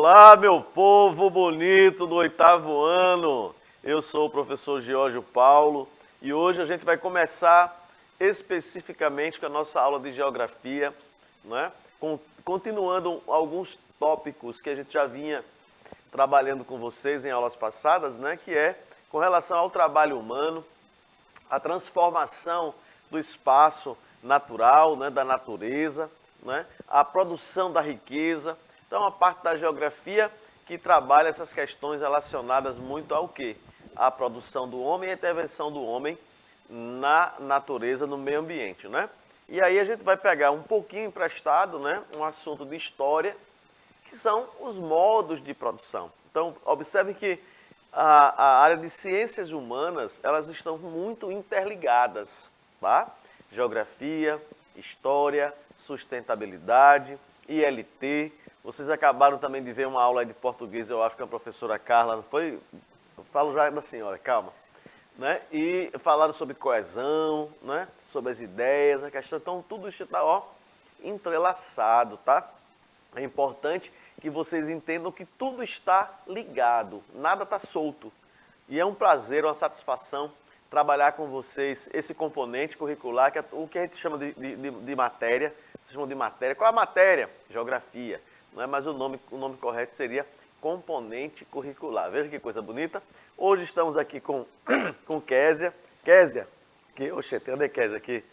Olá, meu povo bonito do 8º ano. Eu sou o professor Giorgio Paulo e hoje a gente vai começar especificamente com a nossa aula de geografia, né? Continuando alguns tópicos que a gente já vinha trabalhando com vocês em aulas passadas, né? Que é com relação ao trabalho humano, a transformação do espaço natural, né? Da natureza, né? A produção da riqueza. Então, a parte da geografia que trabalha essas questões relacionadas muito ao quê? A produção do homem e a intervenção do homem na natureza, no meio ambiente, né? E aí a gente vai pegar um pouquinho emprestado, né? Um assunto de história, que são os modos de produção. Então, observe que a área de ciências humanas, elas estão muito interligadas, tá? Geografia, história, sustentabilidade, ILT. Vocês acabaram também de ver uma aula de português, eu acho que a professora Carla, não foi? Eu falo já da senhora, calma. Né? E falaram sobre coesão, né? Sobre as ideias, a questão. Então, tudo isso está, ó, entrelaçado, tá? É importante que vocês entendam que tudo está ligado, nada está solto. E é um prazer, uma satisfação trabalhar com vocês esse componente curricular, que é o que a gente chama de matéria. Vocês chamam de matéria. Qual é a matéria? Geografia. Não é? Mas o nome correto seria componente curricular. Veja que coisa bonita. Hoje estamos aqui com Késia. Késia, cadê Késia aqui?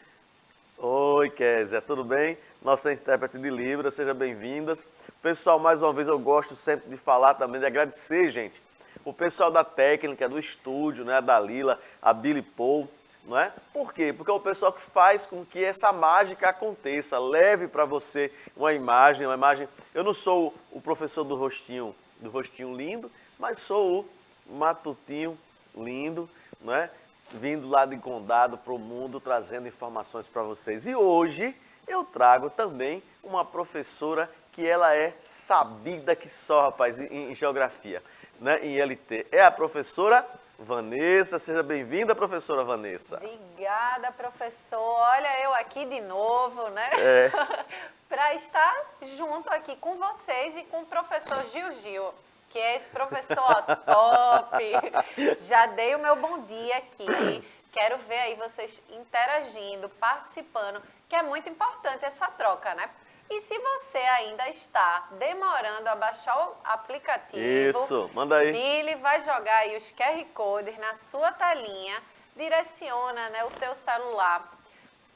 Oi, Késia, tudo bem? Nossa intérprete de Libras, sejam bem-vindas. Pessoal, mais uma vez eu gosto sempre de falar também, de agradecer, gente, o pessoal da técnica, do estúdio, né, a Dalila, a Billy Paul, não é? Por quê? Porque é o pessoal que faz com que essa mágica aconteça, leve para você uma imagem. Eu não sou o professor do rostinho lindo, mas sou o matutinho lindo, não é? Vindo lá de Condado para o mundo, trazendo informações para vocês. E hoje eu trago também uma professora que ela é sabida que só, rapaz, em geografia, né? Em LT. É a professora Vanessa. Seja bem-vinda, professora Vanessa. Obrigada, professor. Olha, eu aqui de novo, né? Para estar junto aqui com vocês e com o professor Gil, que é esse professor top. Já dei o meu bom dia aqui. Quero ver aí vocês interagindo, participando, que é muito importante essa troca, né? E se você ainda está demorando a baixar o aplicativo, isso, manda aí. Billy vai jogar aí os QR Codes na sua telinha, direciona, né, o teu celular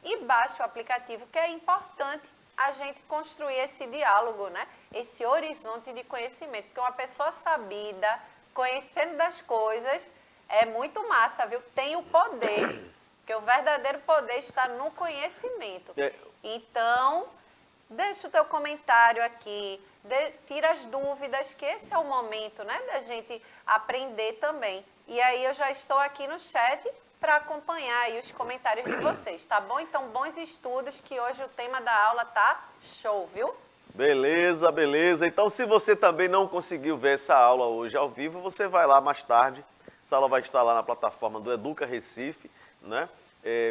e baixa o aplicativo, que é importante a gente construir esse diálogo, né? Esse horizonte de conhecimento, porque uma pessoa sabida, conhecendo das coisas, é muito massa, viu? Tem o poder, porque o verdadeiro poder está no conhecimento. Então, deixa o teu comentário aqui, tira as dúvidas, que esse é o momento, né, da gente aprender também. E aí eu já estou aqui no chat para acompanhar aí os comentários de vocês, tá bom? Então, bons estudos, que hoje o tema da aula tá show, viu? Beleza, beleza. Então, se você também não conseguiu ver essa aula hoje ao vivo, você vai lá mais tarde. Essa aula vai estar lá na plataforma do Educa Recife, né?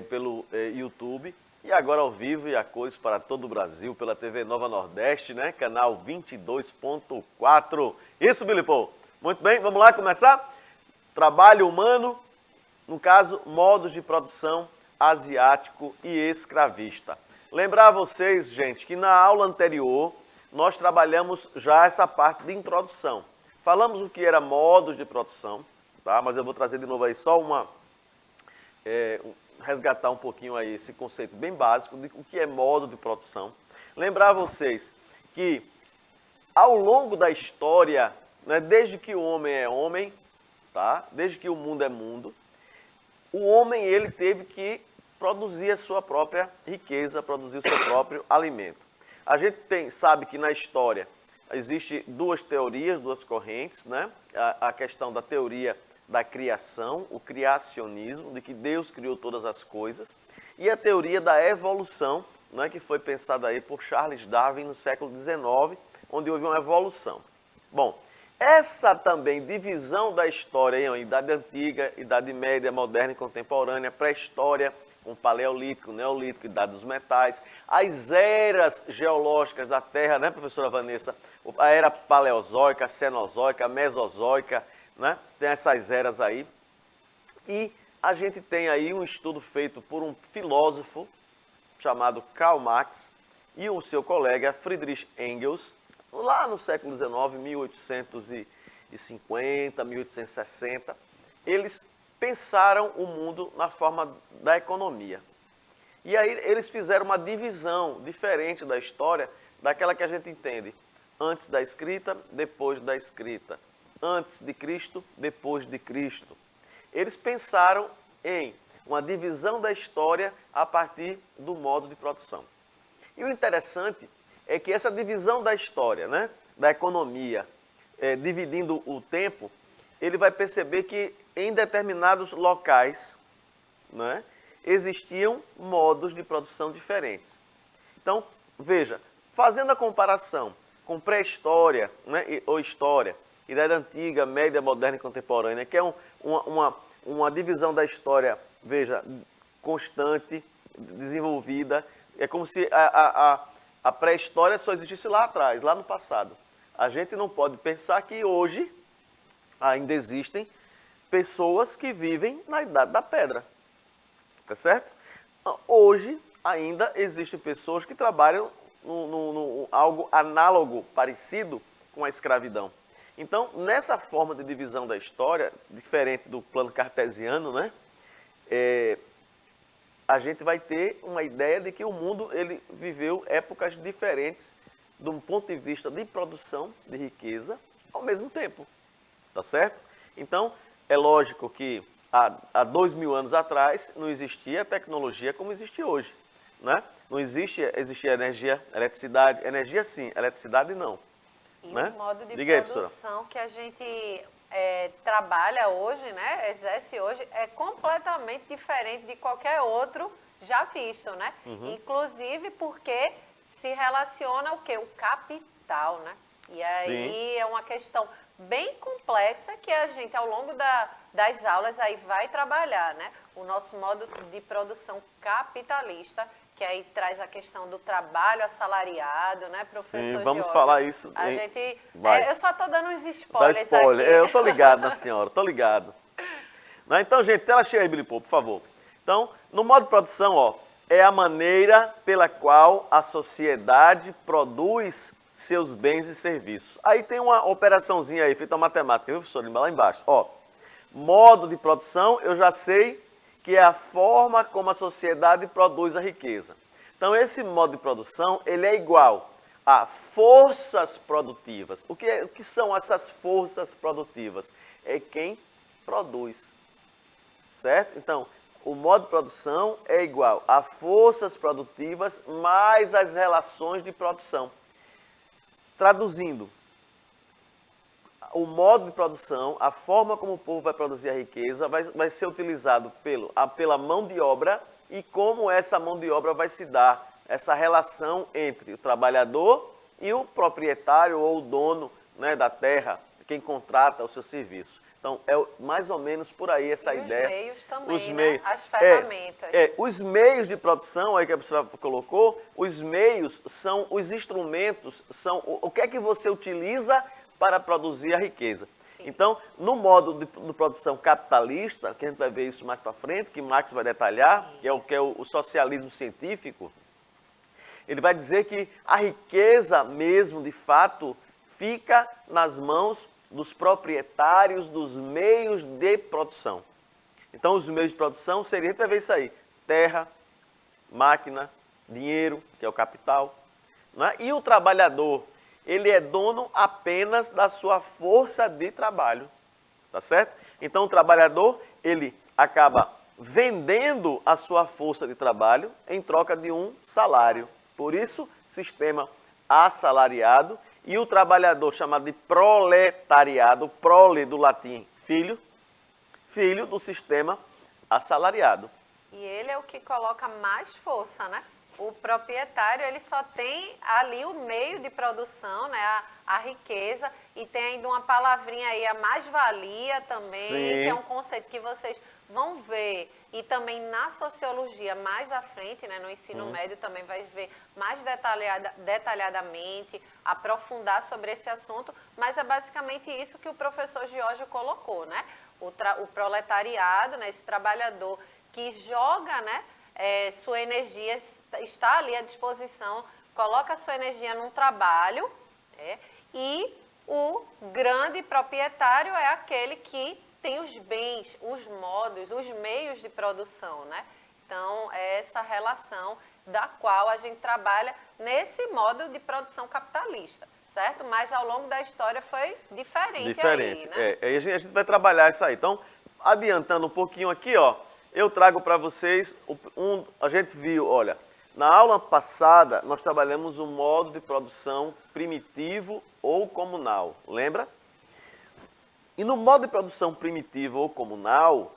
Pelo YouTube. E agora ao vivo e a cores para todo o Brasil, pela TV Nova Nordeste, né? Canal 22.4. Isso, Billy Paul. Muito bem, vamos lá começar? Trabalho humano, no caso, modos de produção asiático e escravista. Lembrar a vocês, gente, que na aula anterior nós trabalhamos já essa parte de introdução. Falamos o que era modos de produção, tá? Mas eu vou trazer de novo aí só resgatar um pouquinho aí esse conceito bem básico de o que é modo de produção. Lembrar a vocês que ao longo da história, né, desde que o homem é homem, tá? Desde que o mundo é mundo, o homem ele teve que produzir a sua própria riqueza, produzir o seu próprio alimento. A gente sabe que na história existe duas teorias, duas correntes, né? A questão da teoria da criação, o criacionismo, de que Deus criou todas as coisas, e a teoria da evolução, né, que foi pensada aí por Charles Darwin no século XIX, onde houve uma evolução. Bom, Essa também divisão da história em Idade Antiga, Idade Média, Moderna e Contemporânea, Pré-História, com Paleolítico, Neolítico, Idade dos Metais, as eras geológicas da Terra, né, professora Vanessa? A era Paleozoica, Cenozoica, Mesozoica, né? Tem essas eras aí. E a gente tem aí um estudo feito por um filósofo chamado Karl Marx e o seu colega Friedrich Engels, lá no século XIX, 1850, 1860, eles pensaram o mundo na forma da economia. E aí eles fizeram uma divisão diferente da história, daquela que a gente entende antes da escrita, depois da escrita, antes de Cristo, depois de Cristo. Eles pensaram em uma divisão da história a partir do modo de produção. E o interessante é que essa divisão da história, né, da economia, dividindo o tempo, ele vai perceber que em determinados locais, né, existiam modos de produção diferentes. Então, veja, fazendo a comparação com pré-história, né, ou história, Idade Antiga, Média, Moderna e Contemporânea, que é uma divisão da história, veja, constante, desenvolvida. É como se a pré-história só existisse lá atrás, lá no passado. A gente não pode pensar que hoje ainda existem pessoas que vivem na Idade da Pedra. Tá certo? Hoje ainda existem pessoas que trabalham no algo análogo, parecido com a escravidão. Então, nessa forma de divisão da história, diferente do plano cartesiano, né? A gente vai ter uma ideia de que o mundo ele viveu épocas diferentes de um ponto de vista de produção de riqueza ao mesmo tempo, tá certo? Então, é lógico que há 2000 anos atrás não existia tecnologia como existe hoje, né? Não existia energia, eletricidade, energia sim, eletricidade não. E né? o modo de Diga aí, produção que a gente trabalha hoje, né, exerce hoje, é completamente diferente de qualquer outro já visto, né? Inclusive porque se relaciona o quê? O capital, né? E aí é uma questão bem complexa que a gente, ao longo das aulas, aí vai trabalhar, né? O nosso modo de produção capitalista, que aí traz a questão do trabalho assalariado, né, professor Sim, vamos Giorgio? falar isso. A gente, Vai. eu só estou dando uns Dá spoilers spoiler. aqui. Eu tô ligado na senhora, tô ligado. Né? Então, gente, tela cheia aí, Bilipô, por favor. Então, no modo de produção, ó, é a maneira pela qual a sociedade produz seus bens e serviços. Aí tem uma operaçãozinha aí, feita matemática, viu, professor? Lá embaixo, ó. Modo de produção, eu já sei que é a forma como a sociedade produz a riqueza. Então, esse modo de produção, ele é igual a forças produtivas. O que são essas forças produtivas? É quem produz, certo? Então, o modo de produção é igual a forças produtivas mais as relações de produção. Traduzindo, o modo de produção, a forma como o povo vai produzir a riqueza, vai ser utilizado pela mão de obra e como essa mão de obra vai se dar, essa relação entre o trabalhador e o proprietário ou o dono, né, da terra, quem contrata o seu serviço. Então, é mais ou menos por aí essa ideia. Os meios também, os meios, né? As ferramentas. Os meios de produção, aí que a professora colocou, os meios são os instrumentos, são o que é que você utiliza para produzir a riqueza. Sim. Então, no modo de produção capitalista, que a gente vai ver isso mais para frente, que Marx vai detalhar, que é o socialismo científico, ele vai dizer que a riqueza mesmo, de fato, fica nas mãos dos proprietários dos meios de produção. Então, os meios de produção seriam, a gente vai ver isso aí, terra, máquina, dinheiro, que é o capital, né? E o trabalhador, ele é dono apenas da sua força de trabalho, tá certo? Então, o trabalhador, ele acaba vendendo a sua força de trabalho em troca de um salário. Por isso, sistema assalariado, e o trabalhador chamado de proletariado, prole do latim filho, filho do sistema assalariado. E ele é o que coloca mais força, né? O proprietário, ele só tem ali o meio de produção, né, a riqueza, E tem ainda uma palavrinha aí, a mais-valia também, Sim. que é um conceito que vocês vão ver. E também na sociologia, mais à frente, né, no ensino médio, também vai ver mais detalhadamente, aprofundar sobre esse assunto. Mas é basicamente isso que o professor Giorgio colocou, né? O proletariado, né, esse trabalhador que joga, né, sua energia, está ali à disposição, coloca a sua energia num trabalho, e o grande proprietário é aquele que tem os bens, os modos, os meios de produção, né? Então, é essa relação da qual a gente trabalha nesse modo de produção capitalista, certo? Mas ao longo da história foi diferente aí, né? Aí a gente vai trabalhar isso aí. Então, adiantando um pouquinho aqui, ó, eu trago para vocês, a gente viu, olha, na aula passada nós trabalhamos o modo de produção primitivo ou comunal, lembra? E no modo de produção primitivo ou comunal,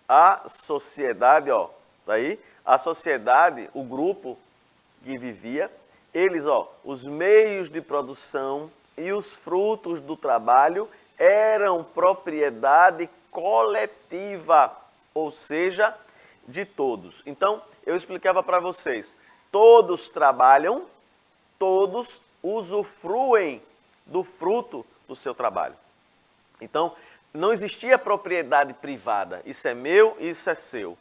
a sociedade, ó, daí, a sociedade, o grupo que vivia, eles, ó, os meios de produção e os frutos do trabalho eram propriedade coletiva, ou seja, de todos. Então, eu explicava para vocês, todos trabalham, todos usufruem do fruto do seu trabalho. Então, não existia propriedade privada, isso é meu, isso é seu.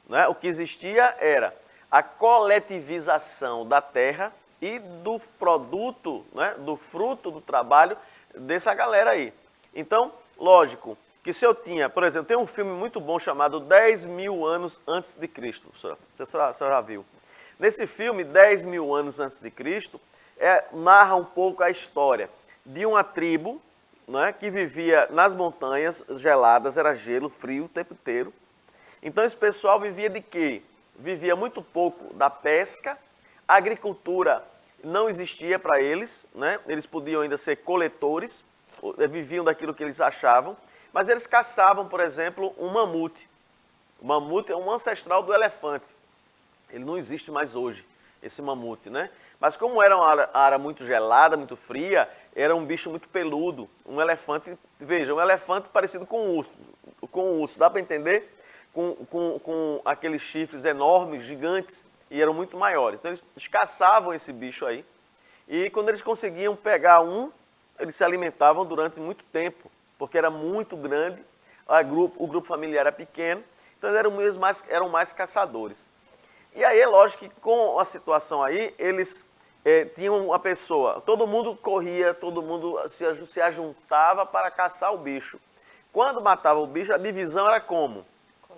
Né? O que existia era a coletivização da terra e do produto, né, do fruto do trabalho dessa galera aí. Então, lógico, que se eu tinha, por exemplo, tem um filme muito bom chamado 10 mil anos antes de Cristo, a senhora já viu. Nesse filme, 10 mil anos antes de Cristo, narra um pouco a história de uma tribo, né, que vivia nas montanhas geladas, era gelo, frio o tempo inteiro. Então esse pessoal vivia de quê? Vivia muito pouco da pesca, a agricultura não existia para eles, né? Eles podiam ainda ser coletores, viviam daquilo que eles achavam, mas eles caçavam, por exemplo, um mamute. O mamute é um ancestral do elefante. Ele não existe mais hoje, esse mamute, né? Mas como era uma área muito gelada, muito fria, era um bicho muito peludo, um elefante, veja, um elefante parecido com um urso, dá para entender? Com aqueles chifres enormes, gigantes, e eram muito maiores. Então eles caçavam esse bicho aí, e quando eles conseguiam pegar eles se alimentavam durante muito tempo, porque era muito grande, o grupo familiar era pequeno, então eles eram mais caçadores. E aí é lógico que com a situação aí, eles tinham uma pessoa, todo mundo corria, todo mundo se ajuntava para caçar o bicho. Quando matava o bicho, a divisão era como?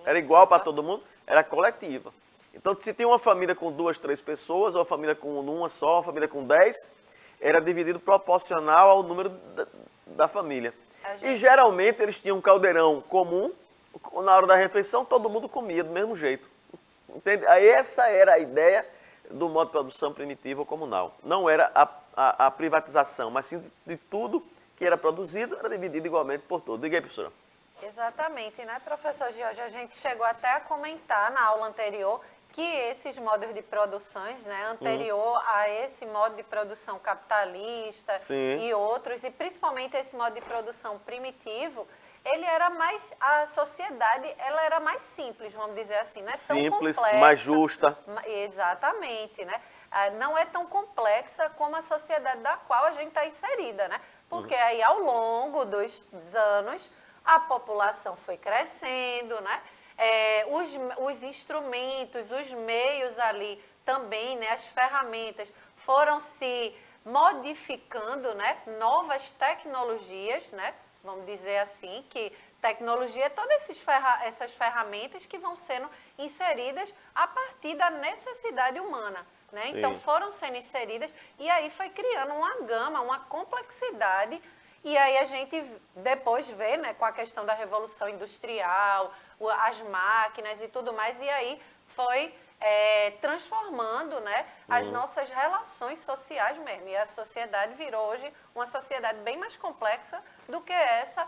Era igual para todo mundo? Era coletiva. Então, se tinha uma família com 2, 3 pessoas, ou uma família com uma só, uma família com 10, era dividido proporcional ao número da família. E geralmente eles tinham um caldeirão comum, na hora da refeição todo mundo comia do mesmo jeito. Entende? Aí essa era a ideia do modo de produção primitivo ou comunal. Não era a privatização, mas sim de tudo que era produzido, era dividido igualmente por todos. Diga aí, professora. Exatamente, né, professor Giorgio? A gente chegou até a comentar na aula anterior que esses modos de produções, né, anterior a esse modo de produção capitalista Sim. e outros, e principalmente esse modo de produção primitivo, ele era mais, a sociedade, ela era mais simples, vamos dizer assim, não é tão simples, complexa. mais justa. Exatamente, né? Não é tão complexa como a sociedade da qual a gente está inserida, né? Porque aí ao longo dos anos a população foi crescendo, né? Os instrumentos, os meios ali também, né? As ferramentas foram se modificando, né? Novas tecnologias, né? Vamos dizer assim, que tecnologia é todas essas ferramentas que vão sendo inseridas a partir da necessidade humana, né? Então foram sendo inseridas e aí foi criando uma gama, uma complexidade. E aí a gente depois vê, né, com a questão da Revolução Industrial, as máquinas e tudo mais, e aí foi transformando, né, as nossas relações sociais mesmo. E a sociedade virou hoje uma sociedade bem mais complexa do que essa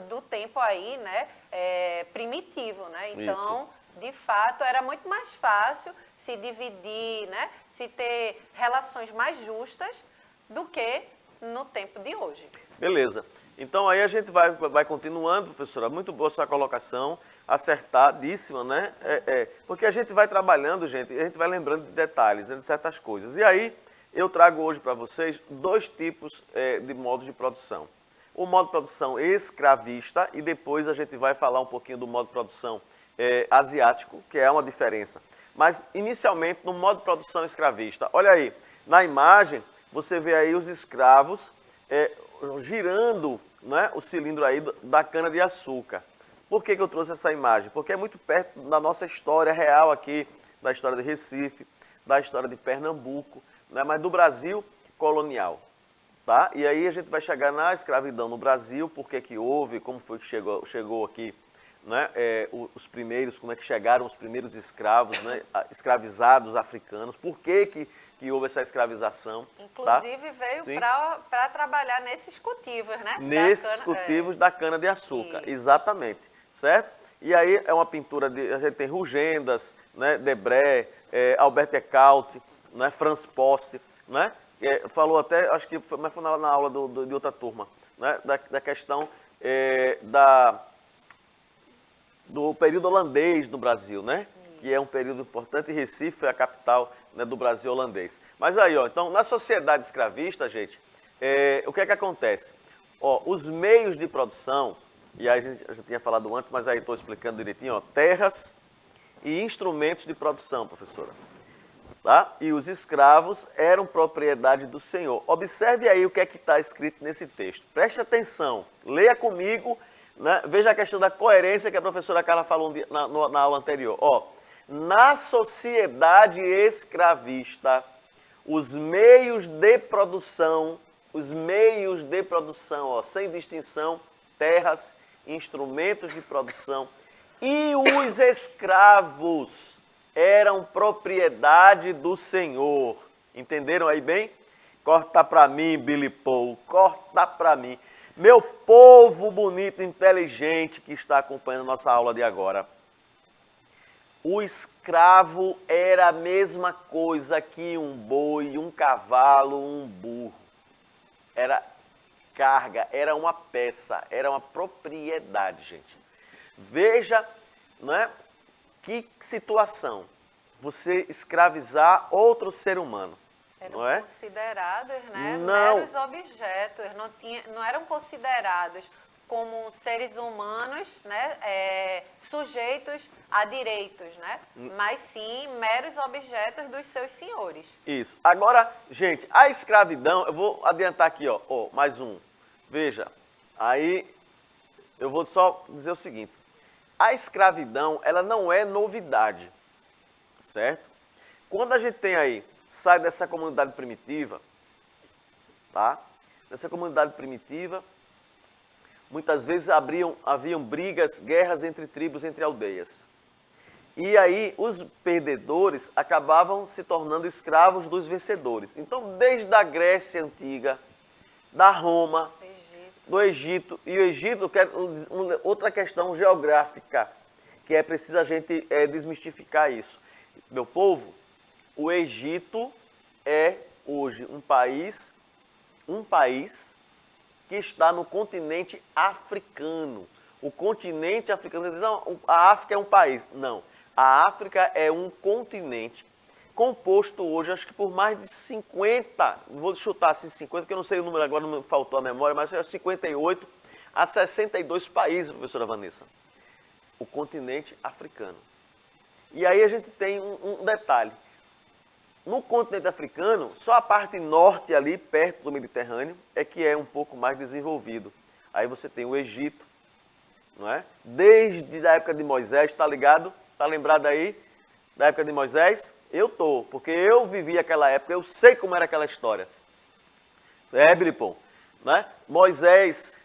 do tempo aí, né, primitivo, né? Então, de fato, era muito mais fácil se dividir, né, se ter relações mais justas do que no tempo de hoje. Beleza. Então aí a gente vai continuando, professora. Muito boa sua colocação, acertadíssima, né? Porque a gente vai trabalhando, gente, e a gente vai lembrando de detalhes, né, de certas coisas. E aí eu trago hoje para vocês dois tipos de modos de produção. O modo de produção escravista e depois a gente vai falar um pouquinho do modo de produção asiático, que é uma diferença. Mas inicialmente no modo de produção escravista. Olha aí, na imagem você vê aí os escravos girando, né, o cilindro aí da cana-de-açúcar. Por que eu trouxe essa imagem? Porque é muito perto da nossa história real aqui, da história de Recife, da história de Pernambuco, né, mas do Brasil colonial. Tá? E aí a gente vai chegar na escravidão no Brasil, por que houve, como foi que chegou aqui, né, os primeiros, como é que chegaram os primeiros escravos, né, escravizados africanos, por que houve essa escravização. Inclusive, tá? veio para trabalhar nesses cultivos, né? Nesses cultivos da cana-de-açúcar, exatamente, certo? E aí é uma pintura, a gente tem Rugendas, né, Debré, Albert Ecaute, né, Franz Post, né? Falou até, acho que foi na aula de outra turma, né, da questão do período holandês no Brasil, né? Que é um período importante, e Recife é a capital, né, do Brasil holandês. Mas aí, ó, então, na sociedade escravista, gente, o que é que acontece? Ó, os meios de produção, e aí a gente já tinha falado antes, mas aí estou explicando direitinho, ó, terras e instrumentos de produção, professora. Tá? E os escravos eram propriedade do Senhor. Observe aí o que é que está escrito nesse texto. Preste atenção, leia comigo, né? Veja a questão da coerência que a professora Carla falou na aula anterior. Ó, na sociedade escravista, os meios de produção, ó, sem distinção, terras, instrumentos de produção, e os escravos eram propriedade do Senhor. Entenderam aí bem? Corta para mim, Billy Paul, corta para mim. Meu povo bonito, inteligente que está acompanhando nossa aula de agora. O escravo era a mesma coisa que um boi, um cavalo, um burro. Era carga, era uma peça, era uma propriedade, gente. Veja, né? Que situação, você escravizar outro ser humano, eram não é? considerados, né, Não. meros objetos, não eram considerados como seres humanos, né, sujeitos a direitos, né, mas sim meros objetos dos seus senhores. Isso. Agora, gente, a escravidão, eu vou adiantar aqui, ó, mais um. Veja, aí eu vou só dizer o seguinte. A escravidão, ela não é novidade, certo? Quando a gente tem aí, sai dessa comunidade primitiva, tá? Nessa comunidade primitiva, muitas vezes haviam brigas, guerras entre tribos, entre aldeias. E aí os perdedores acabavam se tornando escravos dos vencedores. Então, desde a Grécia Antiga, da Roma, do Egito, e o Egito, que é outra questão geográfica, que é preciso a gente desmistificar isso. Meu povo, o Egito é hoje um país que está no continente africano. O continente africano, não, a África é um país. Não, a África é um continente composto hoje, acho que por mais de 50, vou chutar assim 50, porque eu não sei o número agora, não me faltou a memória, mas é 58 a 62 países, professora Vanessa. O continente africano. E aí a gente tem um detalhe. No continente africano, só a parte norte ali, perto do Mediterrâneo, é que é um pouco mais desenvolvido. Aí você tem o Egito, não é? Desde a época de Moisés, tá ligado? Tá lembrado aí da época de Moisés? Eu tô, porque eu vivi aquela época, eu sei como era aquela história. Bilipom, né? Moisés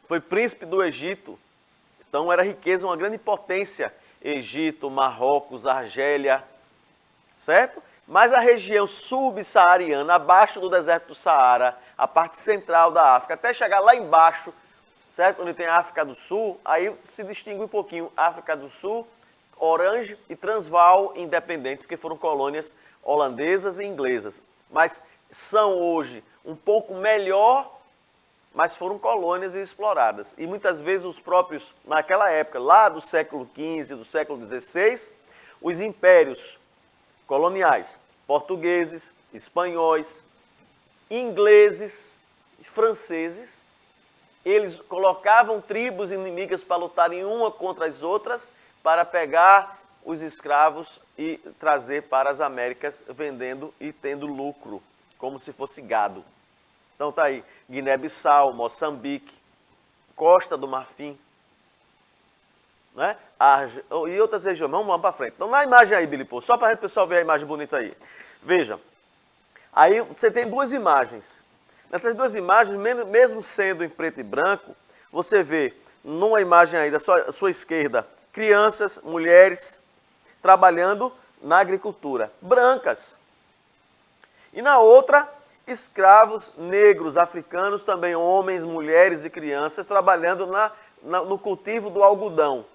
foi príncipe do Egito, então era riqueza, uma grande potência. Egito, Marrocos, Argélia, certo? Mas a região subsaariana, abaixo do deserto do Saara, a parte central da África, até chegar lá embaixo, certo? Onde tem a África do Sul, aí se distingue um pouquinho África do Sul, Orange e Transvaal independente, porque foram colônias holandesas e inglesas. Mas são hoje um pouco melhor, mas foram colônias exploradas. E muitas vezes os próprios, naquela época, lá do século XV, do século XVI, os impérios coloniais, portugueses, espanhóis, ingleses, franceses, eles colocavam tribos inimigas para lutarem uma contra as outras, para pegar os escravos e trazer para as Américas, vendendo e tendo lucro, como se fosse gado. Então tá aí, Guiné-Bissau, Moçambique, Costa do Marfim, né? E outras regiões. Vamos para frente. Então na imagem aí, Billy, só para o pessoal ver a imagem bonita aí. Veja, aí você tem duas imagens. Nessas duas imagens, mesmo sendo em preto e branco, você vê numa imagem aí da sua esquerda, crianças, mulheres, trabalhando na agricultura, brancas. E na outra, escravos negros, africanos, também homens, mulheres e crianças, trabalhando no cultivo do algodão.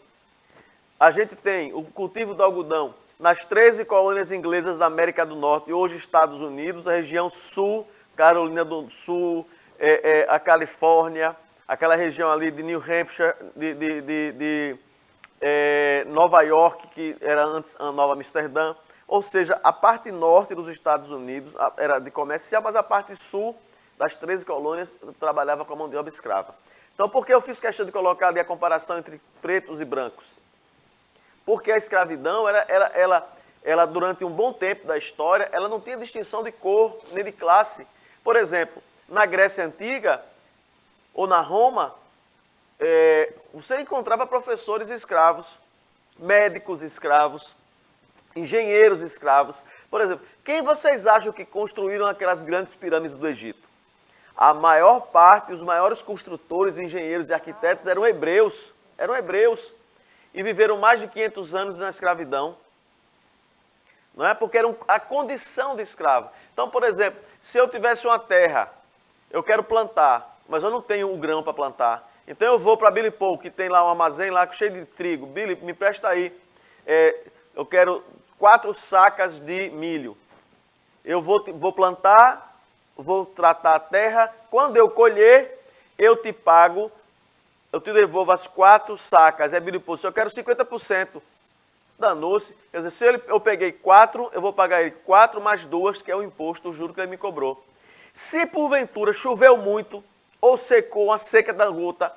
A gente tem o cultivo do algodão nas 13 colônias inglesas da América do Norte, e hoje Estados Unidos, a região sul, Carolina do Sul, a Califórnia, aquela região ali de New Hampshire, de Nova York, que era antes a Nova Amsterdã. Ou seja, a parte norte dos Estados Unidos era de comercial, mas a parte sul das 13 colônias trabalhava com a mão de obra escrava. Então, por que eu fiz questão de colocar ali a comparação entre pretos e brancos? Porque a escravidão, ela durante um bom tempo da história, ela não tinha distinção de cor nem de classe. Por exemplo, na Grécia Antiga ou na Roma, você encontrava professores escravos, médicos escravos, engenheiros escravos. Por exemplo, quem vocês acham que construíram aquelas grandes pirâmides do Egito? A maior parte, os maiores construtores, engenheiros e arquitetos eram hebreus. E viveram mais de 500 anos na escravidão. Não é? Porque era a condição de escravo. Então, por exemplo, se eu tivesse uma terra, eu quero plantar, mas eu não tenho o grão para plantar. Então eu vou para Billy Paul, que tem lá um armazém lá cheio de trigo. Billy, me presta aí. Eu quero 4 sacas de milho. Eu vou plantar, vou tratar a terra. Quando eu colher, eu te pago, eu te devolvo as 4 sacas. Billy Paul, se eu quero 50%. Danou-se. Quer dizer, se eu peguei 4, eu vou pagar ele 4 mais 2, que é o imposto, o juro que ele me cobrou. Se porventura choveu muito, ou secou, uma seca da gota,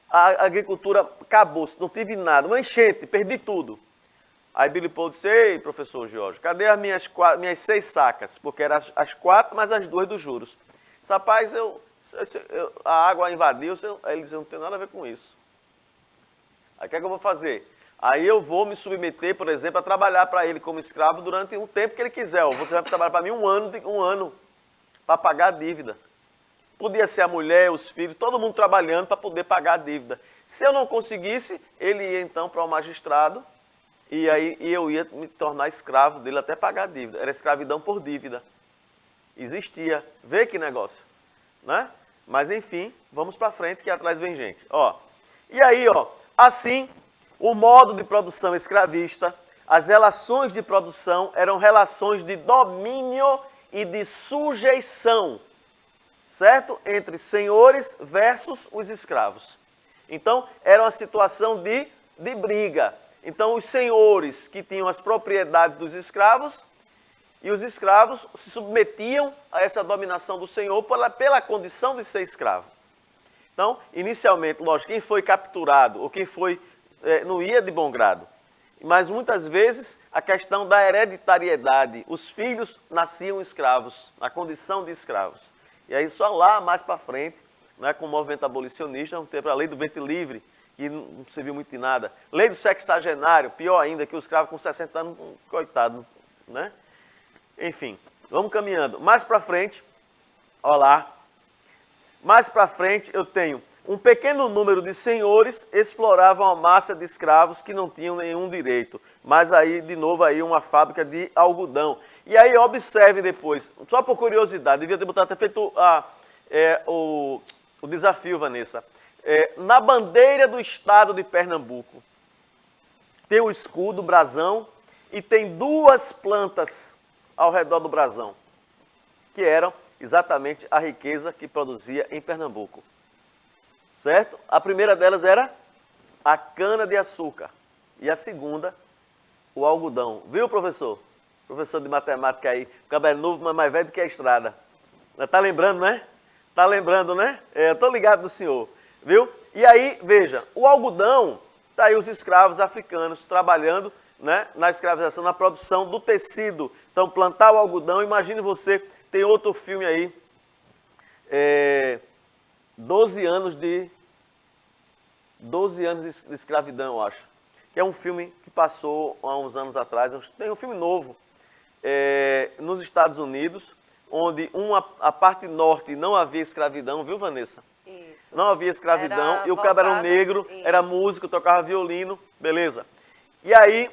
a agricultura acabou-se, não tive nada, uma enchente, perdi tudo. Aí Billy Paul disse: ei, professor Jorge, cadê as minhas 6 sacas? Porque eram as 4 mais as 2 dos juros. Disse, rapaz, a água invadiu, aí ele disse: não tem nada a ver com isso. Aí o que é que eu vou fazer? Aí eu vou me submeter, por exemplo, a trabalhar para ele como escravo durante um tempo que ele quiser. Você vai trabalhar para mim um ano para pagar a dívida. Podia ser a mulher, os filhos, todo mundo trabalhando para poder pagar a dívida. Se eu não conseguisse, ele ia então para o magistrado e aí eu ia me tornar escravo dele até pagar a dívida. Era escravidão por dívida. Existia. Vê que negócio, né? Mas enfim, vamos para frente que atrás vem gente. E aí, assim, o modo de produção escravista, as relações de produção eram relações de domínio e de sujeição, certo? Entre senhores versus os escravos. Então, era uma situação de briga. Então, os senhores que tinham as propriedades dos escravos e os escravos se submetiam a essa dominação do senhor pela condição de ser escravo. Então, inicialmente, lógico, quem foi capturado ou quem foi não ia de bom grado. Mas muitas vezes a questão da hereditariedade, os filhos nasciam escravos, na condição de escravos. E aí só lá mais para frente, né, com o movimento abolicionista, vamos ter a lei do ventre livre, que não serviu muito de nada. Lei do sexagenário, pior ainda, que o escravo com 60 anos, coitado, né? Enfim, vamos caminhando. Mais para frente, olha lá, mais para frente eu tenho um pequeno número de senhores exploravam a massa de escravos que não tinham nenhum direito. Mas aí, de novo, aí uma fábrica de algodão. E aí, observem depois, só por curiosidade, devia ter feito o desafio, Vanessa. Na bandeira do estado de Pernambuco, tem o escudo, o brasão, e tem 2 plantas ao redor do brasão, que eram exatamente a riqueza que produzia em Pernambuco. Certo? A primeira delas era a cana-de-açúcar e a segunda, o algodão. Viu, professor? Professor de matemática aí, o cabelo novo, mas mais velho do que a estrada. Tá lembrando, né? Tá lembrando, né? Eu tô ligado do senhor, viu? E aí, veja, o algodão, tá aí os escravos africanos trabalhando, né, na escravização, na produção do tecido. Então, plantar o algodão, imagine você, tem outro filme aí, 12 anos de escravidão, eu acho. Que é um filme que passou há uns anos atrás, tem um filme novo, nos Estados Unidos, onde a parte norte não havia escravidão, viu, Vanessa? Isso. Não havia escravidão, Era e o cara era um voltado- negro, Isso. era músico, tocava violino, beleza. E aí,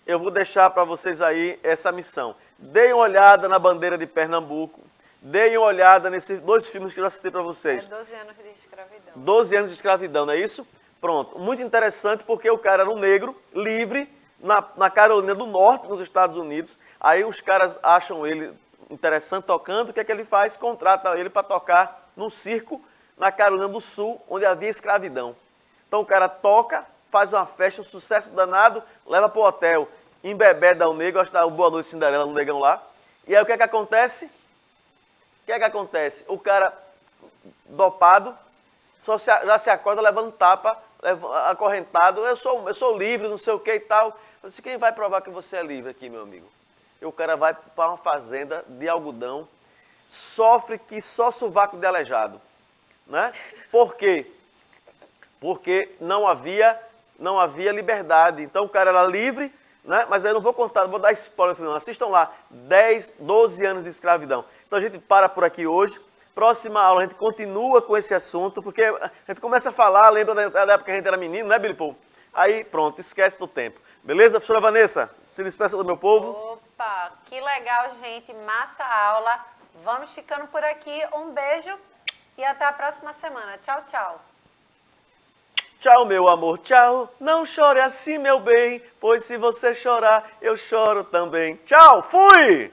eu vou deixar para vocês aí essa missão. Deem uma olhada na bandeira de Pernambuco, deem uma olhada nesses 2 filmes que eu já citei para vocês. 12 anos de escravidão. 12 anos de escravidão, não é isso? Pronto. Muito interessante porque o cara era um negro, livre, na Carolina do Norte, nos Estados Unidos. Aí os caras acham ele interessante tocando, o que é que ele faz? Contrata ele para tocar num circo na Carolina do Sul, onde havia escravidão. Então o cara toca, faz uma festa, um sucesso danado, leva para o hotel, embebeda o negro, acho que dá o Boa Noite Cinderela no negão lá. E aí o que é que acontece? O que é que acontece? O cara dopado, já se acorda levando tapa, acorrentado, eu sou livre, não sei o que e tal. Eu disse, quem vai provar que você é livre aqui, meu amigo? E o cara vai para uma fazenda de algodão, sofre que só sovaco de aleijado. Né? Por quê? Porque não havia liberdade. Então o cara era livre, né? Mas eu não vou contar, não vou dar spoiler, não. Assistam lá, 12 anos de escravidão. Então a gente para por aqui hoje. Próxima aula a gente continua com esse assunto, porque a gente começa a falar, lembra da época que a gente era menino, né, Billy Paul? Aí pronto, esquece do tempo. Beleza, professora Vanessa? Se despeça do meu povo. Opa, que legal, gente. Massa aula. Vamos ficando por aqui. Um beijo e até a próxima semana. Tchau, tchau. Tchau, meu amor, tchau. Não chore assim, meu bem, pois se você chorar, eu choro também. Tchau, fui!